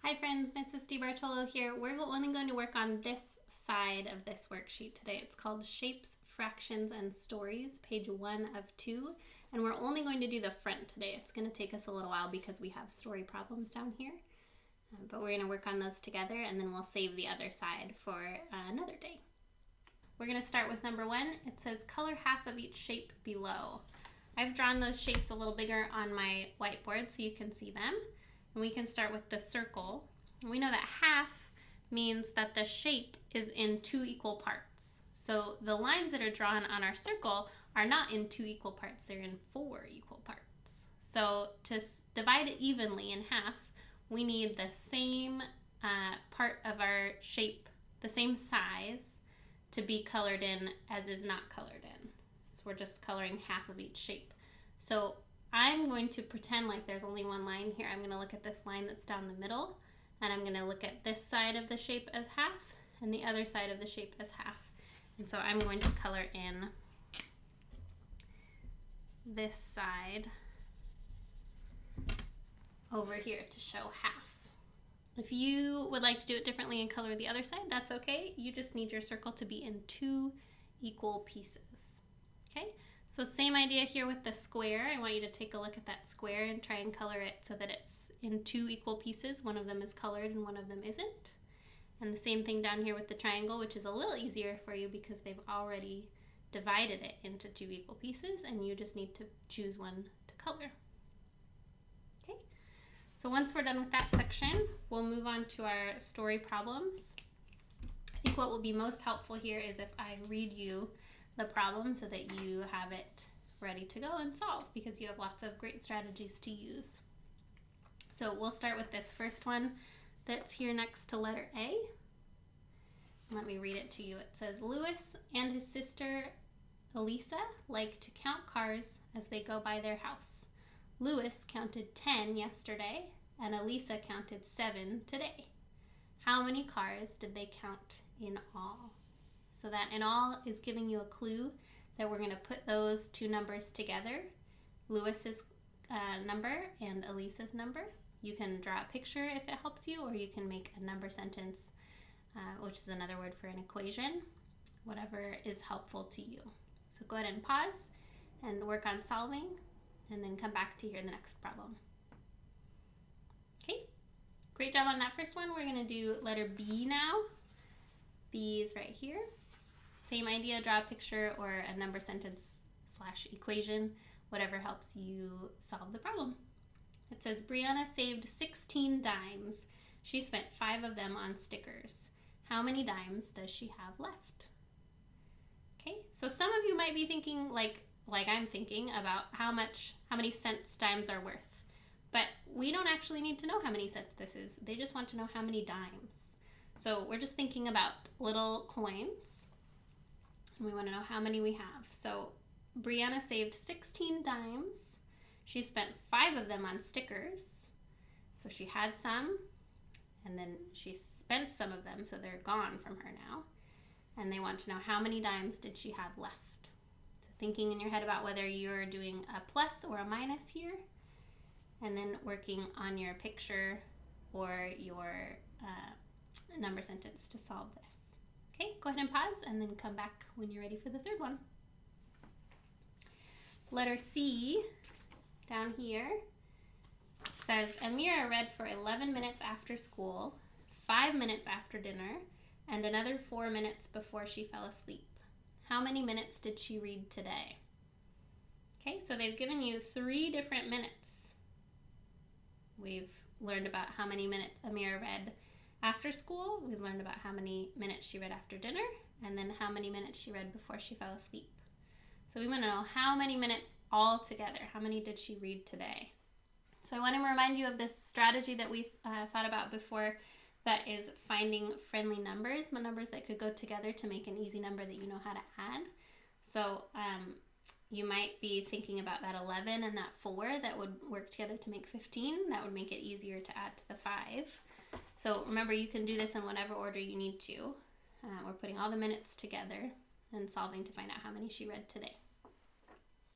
Hi friends, Mrs. Bartolo here. We're only going to work on this side of this worksheet today. It's called Shapes, Fractions, and Stories, page 1 of 2. And we're only going to do the front today. It's going to take us a little while because we have story problems down here. But we're going to work on those together and then we'll save the other side for another day. We're going to start with number 1. It says color half of each shape below. I've drawn those shapes a little bigger on my whiteboard so you can see them. And we can start with the circle. And we know that half means that the shape is in 2 equal parts. So the lines that are drawn on our circle are not in 2 equal parts, they're in 4 equal parts. So to divide it evenly in half, we need the same part of our shape, the same size, to be colored in as is not colored in. So we're just coloring half of each shape. So I'm going to pretend like there's only one line here. I'm going to look at this line that's down the middle, and I'm going to look at this side of the shape as half and the other side of the shape as half. And so I'm going to color in this side over here to show half. If you would like to do it differently and color the other side, that's okay. You just need your circle to be in 2 equal pieces. Okay? So same idea here with the square. I want you to take a look at that square and try and color it so that it's in 2 equal pieces. One of them is colored and one of them isn't. And the same thing down here with the triangle, which is a little easier for you because they've already divided it into 2 equal pieces and you just need to choose one to color. Okay, so once we're done with that section, we'll move on to our story problems. I think what will be most helpful here is if I read you the problem so that you have it ready to go and solve, because you have lots of great strategies to use. So we'll start with this first one that's here next to letter A. Let me read it to you. It says, Louis and his sister Elisa like to count cars as they go by their house. Louis counted 10 yesterday and Elisa counted 7 today. How many cars did they count in all? So that in all is giving you a clue that we're going to put those 2 numbers together, Louis's number and Elisa's number. You can draw a picture if it helps you, or you can make a number sentence, which is another word for an equation, whatever is helpful to you. So go ahead and pause and work on solving, and then come back to hear the next problem. Okay, great job on that first one. We're going to do letter B now. B is right here. Same idea, draw a picture or a number sentence / equation, whatever helps you solve the problem. It says, Brianna saved 16 dimes. She spent 5 of them on stickers. How many dimes does she have left? Okay, so some of you might be thinking like I'm thinking about how many cents dimes are worth. But we don't actually need to know how many cents this is. They just want to know how many dimes. So we're just thinking about little coins, and we want to know how many we have. So Brianna saved 16 dimes. She spent 5 of them on stickers. So she had some, and then she spent some of them, so they're gone from her now. And they want to know how many dimes did she have left. So thinking in your head about whether you're doing a plus or a minus here, and then working on your picture or your number sentence to solve this. Okay, go ahead and pause and then come back when you're ready for the third one. Letter C down here says, Amira read for 11 minutes after school, 5 minutes after dinner, and another 4 minutes before she fell asleep. How many minutes did she read today? Okay, so they've given you 3 different minutes. We've learned about how many minutes Amira read after school. We've learned about how many minutes she read after dinner, and then how many minutes she read before she fell asleep. So we want to know how many minutes all together. How many did she read today? So I want to remind you of this strategy that we thought about before, that is finding friendly numbers, numbers that could go together to make an easy number that you know how to add. So you might be thinking about that 11 and that 4 that would work together to make 15. That would make it easier to add to the 5. So remember, you can do this in whatever order you need to. We're putting all the minutes together and solving to find out how many she read today.